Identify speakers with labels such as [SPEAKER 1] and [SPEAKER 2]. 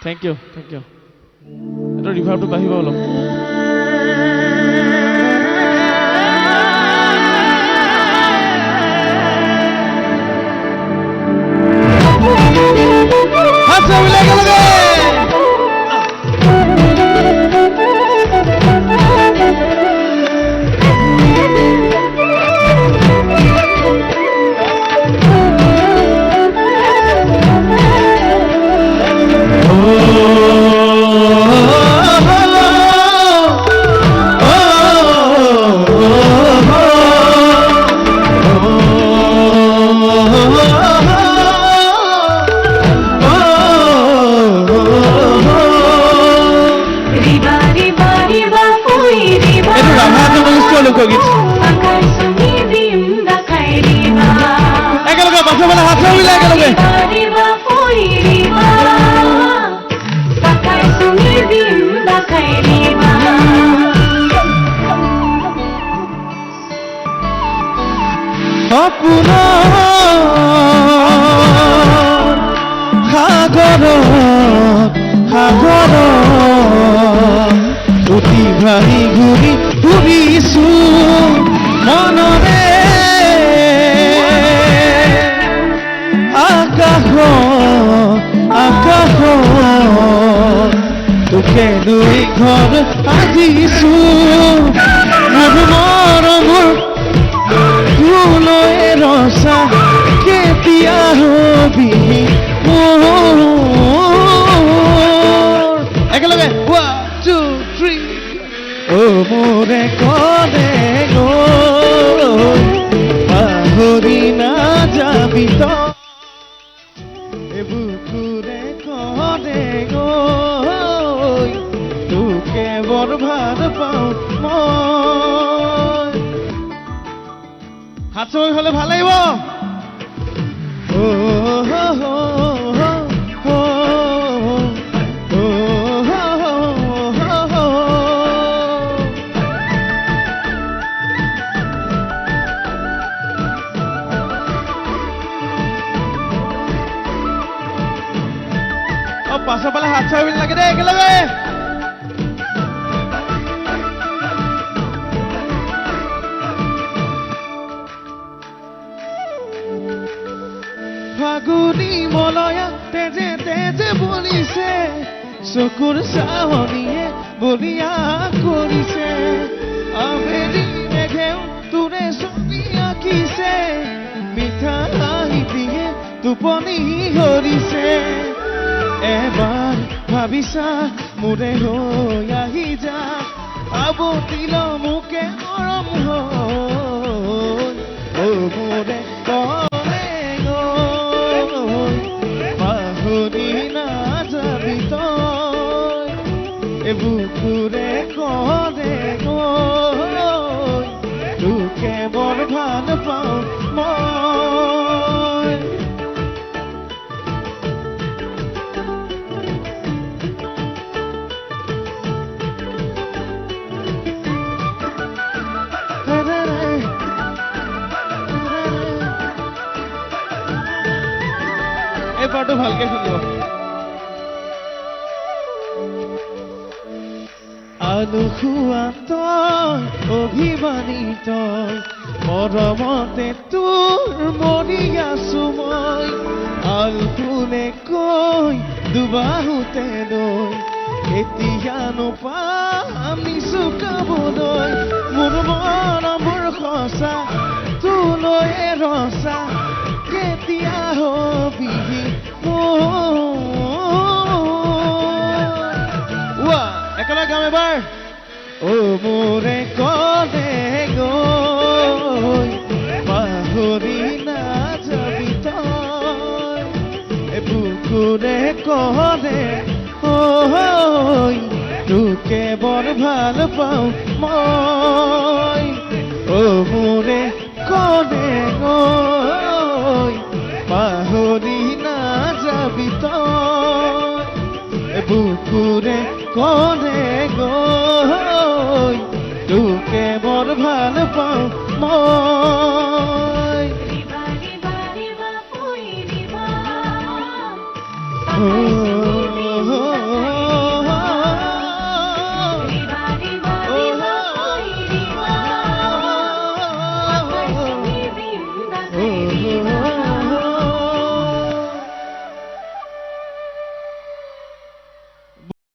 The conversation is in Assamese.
[SPEAKER 1] থেংক ইউ এটা ৰিভাৰটো বাঢ়িব অলপ উঠি ভাঙি ঘূৰি ফুৰিছো মনৰে আকাশ তোকে দুই ঘৰ সাজিছো মোৰ মৰমৰ ফুলৰে ৰচা কেতিয়া হবি একেলগে 1 2 3 ও মোৰে কলে পাহৰি নাযাবি তই বুকুৰে কলে তোকে বৰ ভাল পাওঁ মই হাত চবি হলে ভাল লাগিব পাছৰ পালে হাত চাই লাগে দেই একেলগে ফাগুনী মলয়া তেজে তেজে বলিছে চকুৰ চাৱনীয়ে বলিয়া কৰিছে আবেলি মেঘেও তোৰে ছবি আঁকিছে মিঠা হাঁহি দিয়ে টোপনি ধৰিছে এবাৰ ভাবিছা মোৰে হৈ আহি যা আবতিল মোকে মৰম হৈ মোৰে পাহৰি নাযাবি তই বুকুৰে কলে তোকে বৰ ভাল পাওঁ মই পাৰ্টটো ভালকে শুনিব আলু খোৱা তই অভিমানী তই মৰমতে তোৰ মৰি আছো মই আলফুলে কৈ দুবাহুতে লৈ এতিয়ানো পাম চুকাবলৈ মোৰ মৰমৰ সঁচা তোলৈ ৰচা কেতিয়া হবি একেলগে গাম এবাৰ ও মোৰে কলে পাহৰি নাযাবি তই বুকুৰে কলে তোকে বৰ ভাল পাওঁ মই ও মোৰে কলে পাহৰি নাযাবি তই বুকুৰে কলে তোকে বৰ ভাল পাওঁ মই